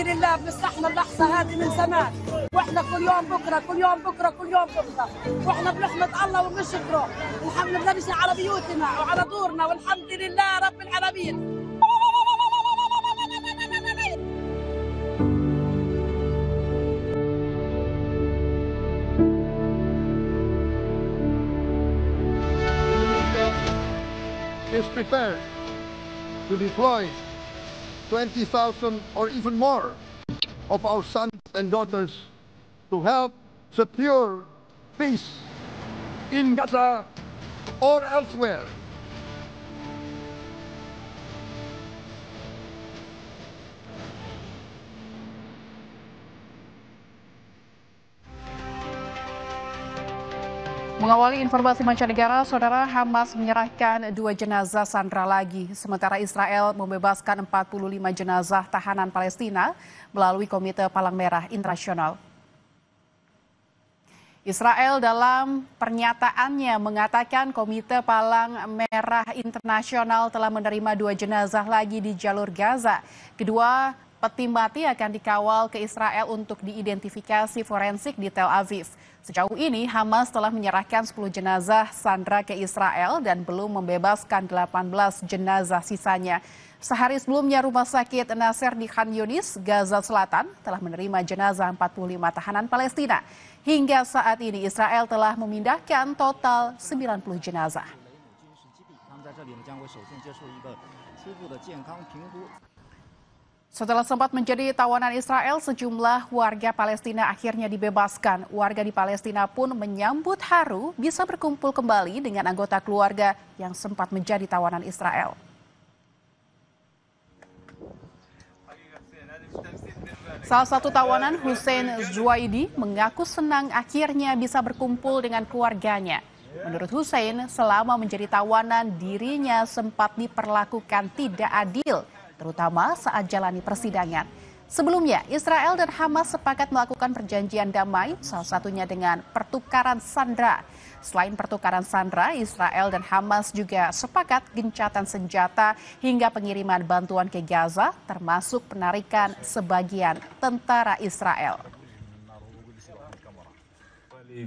لله بنستحمل اللحظة هذه من زمان، واحنا كل يوم بكرة كل يوم بكرة كل يوم بكرة، واحنا بنحمد الله وبنشكره، الحمد لله نجي على بيوتنا وعلى دورنا والحمد لله رب العالمين. Is prepared to deploy 20,000 or even more of our sons and daughters to help secure peace in Gaza or elsewhere. Mengawali informasi mancanegara, Saudara, Hamas menyerahkan 2 jenazah sandera lagi, sementara Israel membebaskan 45 jenazah tahanan Palestina melalui Komite Palang Merah Internasional. Israel dalam pernyataannya mengatakan Komite Palang Merah Internasional telah menerima 2 jenazah lagi di jalur Gaza. Kedua peti mati akan dikawal ke Israel untuk diidentifikasi forensik di Tel Aviv. Sejauh ini, Hamas telah menyerahkan 10 jenazah sandera ke Israel dan belum membebaskan 18 jenazah sisanya. Sehari sebelumnya, Rumah Sakit Nasser di Khan Yunis, Gaza Selatan, telah menerima jenazah 45 tahanan Palestina. Hingga saat ini, Israel telah memindahkan total 90 jenazah. Setelah sempat menjadi tawanan Israel, sejumlah warga Palestina akhirnya dibebaskan. Warga di Palestina pun menyambut haru bisa berkumpul kembali dengan anggota keluarga yang sempat menjadi tawanan Israel. Salah satu tawanan, Hussein Zuaidi, mengaku senang akhirnya bisa berkumpul dengan keluarganya. Menurut Hussein, selama menjadi tawanan dirinya sempat diperlakukan tidak adil, terutama saat jalani persidangan. Sebelumnya, Israel dan Hamas sepakat melakukan perjanjian damai, salah satunya dengan pertukaran sandera. Selain pertukaran sandera, Israel dan Hamas juga sepakat gencatan senjata hingga pengiriman bantuan ke Gaza, termasuk penarikan sebagian tentara Israel.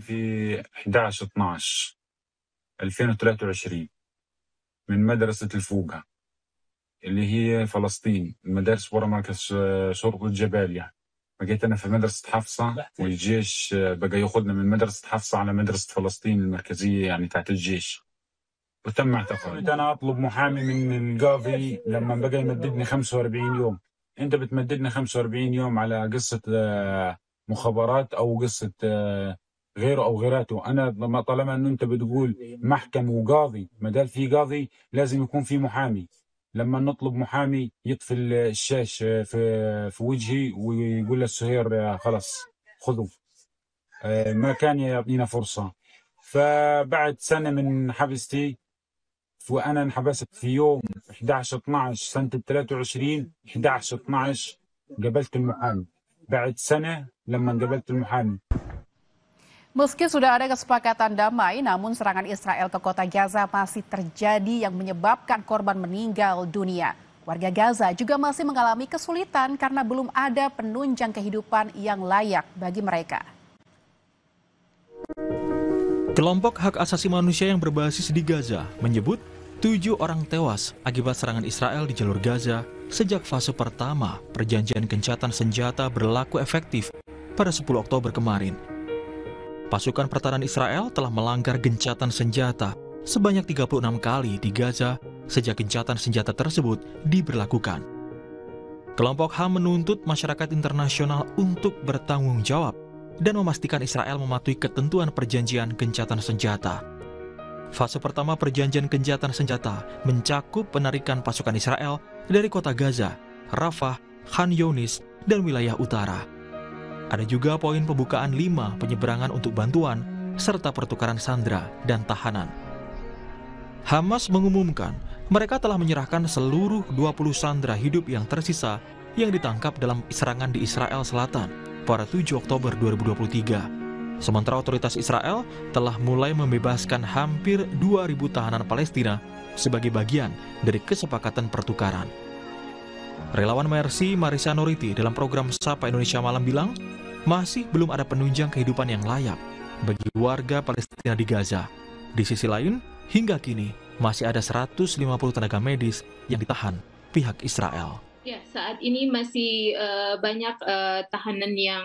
في 11/12/2023 من مدرسة الفوقة اللي هي فلسطين، المدارس ورا مركز شرطة الجبالية. بقيت أنا في مدرسة حفصة، والجيش بقى ياخذنا من مدرسة حفصة على مدرسة فلسطين المركزية يعني تحت الجيش، وتم اعتقالي. أنا أطلب محامي من القاضي لما بقى يمددني 45 يوم. أنت بتمددني 45 يوم على قصة مخابرات أو قصة غيره أو غيراته. أنا طالما أنه أنت بتقول محكمة وقاضي، ما دام في قاضي لازم يكون في محامي. لما نطلب محامي يطفي الشاش في وجهي ويقول للسهير خلاص خذوا، ما كان يعطينا فرصة. فبعد سنة من حبستي، وأنا انحبست في يوم 11/12 سنة 23، 11/12 قبلت المحامي. بعد سنة لما قبلت المحامي. Meski sudah ada kesepakatan damai, namun serangan Israel ke kota Gaza masih terjadi yang menyebabkan korban meninggal dunia. Warga Gaza juga masih mengalami kesulitan karena belum ada penunjang kehidupan yang layak bagi mereka. Kelompok hak asasi manusia yang berbasis di Gaza menyebut 7 orang tewas akibat serangan Israel di jalur Gaza sejak fase pertama perjanjian gencatan senjata berlaku efektif pada 10 Oktober kemarin. Pasukan pertahanan Israel telah melanggar gencatan senjata sebanyak 36 kali di Gaza sejak gencatan senjata tersebut diberlakukan. Kelompok HAM menuntut masyarakat internasional untuk bertanggung jawab dan memastikan Israel mematuhi ketentuan perjanjian gencatan senjata. Fase pertama perjanjian gencatan senjata mencakup penarikan pasukan Israel dari kota Gaza, Rafah, Khan Yunis, dan wilayah utara. Ada juga poin pembukaan 5 penyeberangan untuk bantuan, serta pertukaran sandera dan tahanan. Hamas mengumumkan mereka telah menyerahkan seluruh 20 sandera hidup yang tersisa yang ditangkap dalam serangan di Israel Selatan pada 7 Oktober 2023. Sementara otoritas Israel telah mulai membebaskan hampir 2.000 tahanan Palestina sebagai bagian dari kesepakatan pertukaran. Relawan Mercy Marisa Noriti dalam program Sapa Indonesia Malam bilang, masih belum ada penunjang kehidupan yang layak bagi warga Palestina di Gaza. Di sisi lain, hingga kini masih ada 150 tenaga medis yang ditahan pihak Israel. Ya, saat ini masih banyak tahanan yang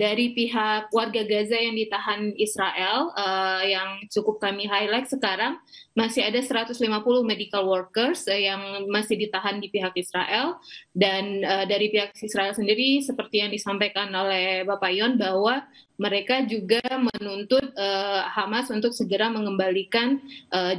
dari pihak warga Gaza yang ditahan Israel, yang cukup kami highlight sekarang, masih ada 150 medical workers yang masih ditahan di pihak Israel. Dan dari pihak Israel sendiri, seperti yang disampaikan oleh Bapak Yon, bahwa mereka juga menuntut Hamas untuk segera mengembalikan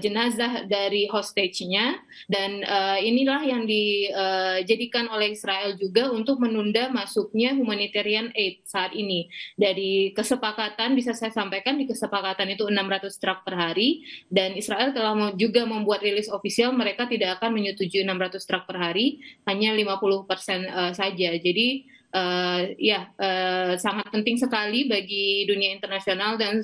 jenazah dari hostage-nya. Dan inilah yang dijadikan oleh Israel juga untuk menunda masuknya humanitarian aid saat ini. Dari kesepakatan, bisa saya sampaikan, di kesepakatan itu 600 truk per hari, dan Israel telah juga membuat rilis ofisial, mereka tidak akan menyetujui 600 truk per hari, hanya 50% saja. Jadi sangat penting sekali bagi dunia internasional dan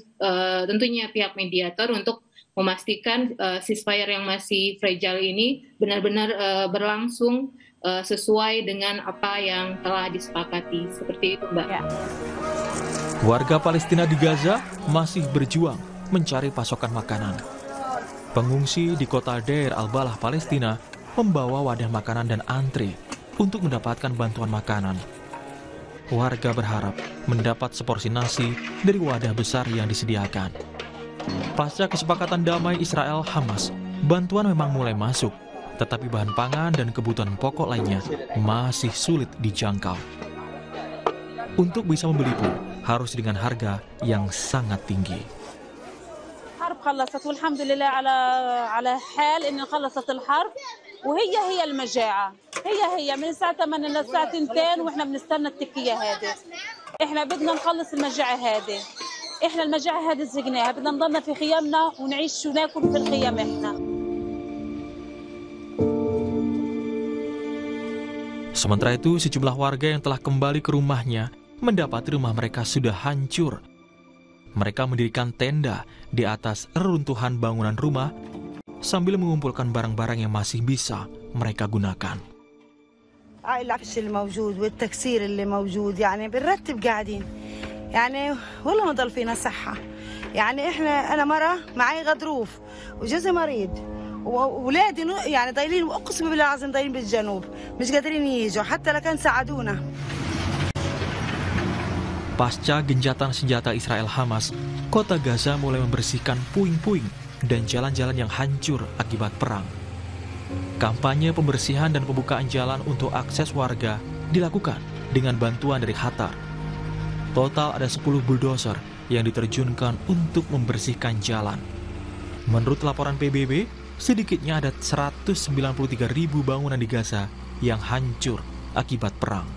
tentunya pihak mediator untuk memastikan ceasefire yang masih fragile ini benar-benar berlangsung sesuai dengan apa yang telah disepakati. Seperti itu, Mbak. Ya. Warga Palestina di Gaza masih berjuang mencari pasokan makanan. Pengungsi di kota Deir al-Balah, Palestina, membawa wadah makanan dan antri untuk mendapatkan bantuan makanan. Warga berharap mendapat seporsi nasi dari wadah besar yang disediakan. Pasca kesepakatan damai Israel-Hamas, bantuan memang mulai masuk, tetapi bahan pangan dan kebutuhan pokok lainnya masih sulit dijangkau. Untuk bisa membeli pun harus dengan harga yang sangat tinggi. الحرب خلصت والحمد لله على حال إن خلصت الحرب وهي المجاعة هي من الساعة 8 للساعة 2 وإحنا بنستنى التكية هذه. إحنا بدنا نخلص المجاعة هذه. إحنا المجاعة هذه زقناها، بدنا نضلنا في خيامنا ونعيش وناكل في الخيام إحنا. Sementara itu, sejumlah warga yang telah kembali ke rumahnya mendapati rumah mereka sudah hancur. Mereka mendirikan tenda di atas reruntuhan bangunan rumah sambil mengumpulkan barang-barang yang masih bisa mereka gunakan. العفش الموجود والتكسير اللي موجود يعني بنرتب قاعدين يعني والله ما ضل فينا صحة يعني أنا مرة معي غضروف وجوزي مريض وولادي يعني ضايلين وأقسم بالله العظيم ضايلين بالجنوب مش قادرين يجوا حتى لو كان ساعدونا. Pasca gencatan senjata Israel-Hamas, kota Gaza mulai membersihkan puing-puing dan jalan-jalan yang hancur akibat perang. Kampanye pembersihan dan pembukaan jalan untuk akses warga dilakukan dengan bantuan dari Qatar. Total ada 10 bulldozer yang diterjunkan untuk membersihkan jalan. Menurut laporan PBB, sedikitnya ada 193.000 bangunan di Gaza yang hancur akibat perang.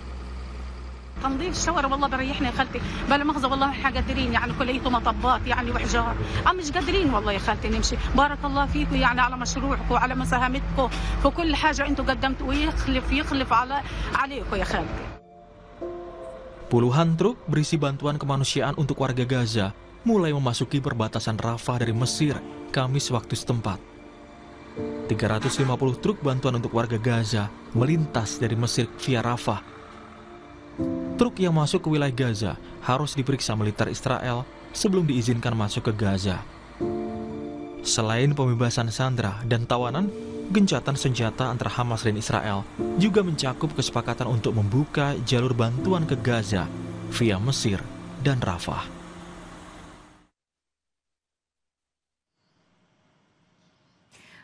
تنظيف الشوارع والله بريحنا يا خالتي بلا مغزى والله احنا قادرين يعني كليته مطبات يعني وحجار مش قادرين والله يا خالتي نمشي بارك الله فيكم يعني على مشروعكم وعلى مساهمتكم في كل حاجه انتم قدمتوا ويخلف عليكم يا خالتي. Puluhan truk berisi bantuan kemanusiaan untuk warga Gaza mulai memasuki perbatasan Rafah dari Mesir Kamis waktu setempat. 350 truk bantuan untuk warga Gaza melintas dari Mesir via Rafah. Truk yang masuk ke wilayah Gaza harus diperiksa militer Israel sebelum diizinkan masuk ke Gaza. Selain pembebasan sandera dan tawanan, gencatan senjata antara Hamas dan Israel juga mencakup kesepakatan untuk membuka jalur bantuan ke Gaza via Mesir dan Rafah.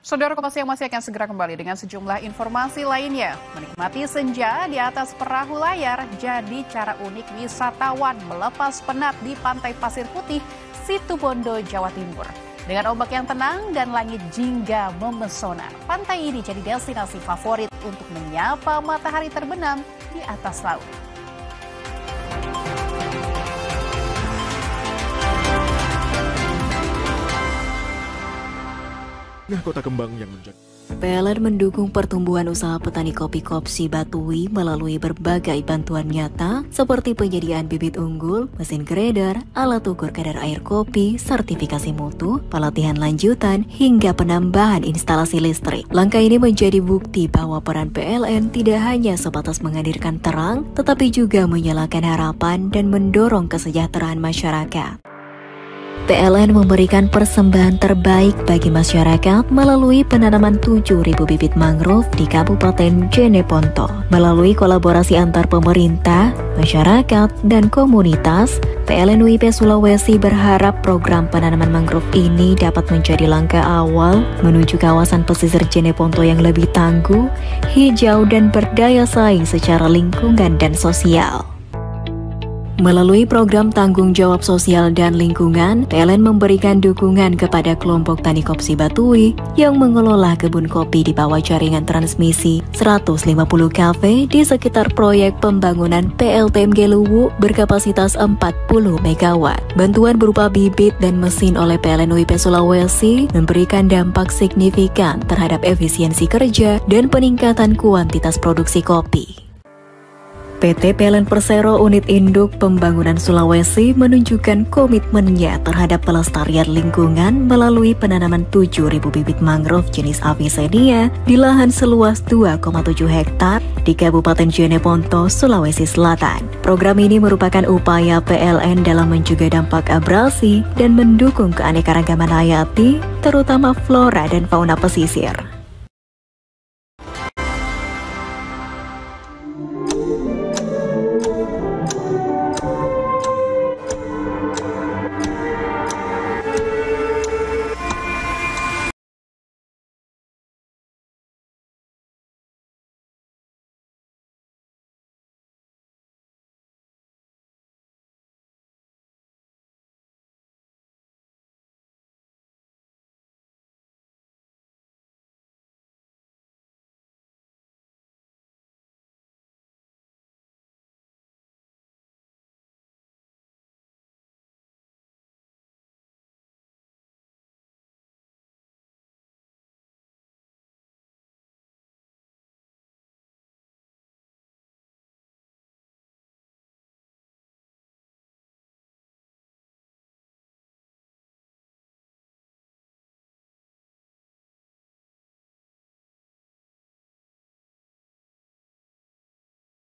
Saudara Kompas yang masih akan segera kembali dengan sejumlah informasi lainnya. Menikmati senja di atas perahu layar jadi cara unik wisatawan melepas penat di Pantai Pasir Putih, Situbondo, Jawa Timur. Dengan ombak yang tenang dan langit jingga memesona, pantai ini jadi destinasi favorit untuk menyapa matahari terbenam di atas laut. Kota Kembang yang menjadi PLN mendukung pertumbuhan usaha petani kopi Kopsi Batui melalui berbagai bantuan nyata seperti penyediaan bibit unggul, mesin grader, alat ukur kadar air kopi, sertifikasi mutu, pelatihan lanjutan, hingga penambahan instalasi listrik. Langkah ini menjadi bukti bahwa peran PLN tidak hanya sebatas menghadirkan terang, tetapi juga menyalakan harapan dan mendorong kesejahteraan masyarakat. PLN memberikan persembahan terbaik bagi masyarakat melalui penanaman 7.000 bibit mangrove di Kabupaten Jeneponto. Melalui kolaborasi antar pemerintah, masyarakat, dan komunitas, PLN UIP Sulawesi berharap program penanaman mangrove ini dapat menjadi langkah awal menuju kawasan pesisir Jeneponto yang lebih tangguh, hijau, dan berdaya saing secara lingkungan dan sosial. Melalui program tanggung jawab sosial dan lingkungan, PLN memberikan dukungan kepada kelompok tani Kopsi Batui yang mengelola kebun kopi di bawah jaringan transmisi 150 kafe di sekitar proyek pembangunan PLTMG Luwu berkapasitas 40 MW. Bantuan berupa bibit dan mesin oleh PLN UIP Sulawesi memberikan dampak signifikan terhadap efisiensi kerja dan peningkatan kuantitas produksi kopi. PT PLN Persero Unit Induk Pembangunan Sulawesi menunjukkan komitmennya terhadap pelestarian lingkungan melalui penanaman 7.000 bibit mangrove jenis Avicennia di lahan seluas 2,7 hektar di Kabupaten Jeneponto, Sulawesi Selatan. Program ini merupakan upaya PLN dalam mencegah dampak abrasi dan mendukung keanekaragaman hayati, terutama flora dan fauna pesisir.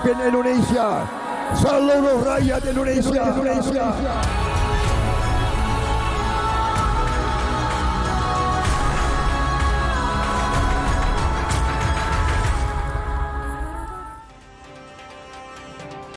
Indonesia, seluruh rakyat Indonesia.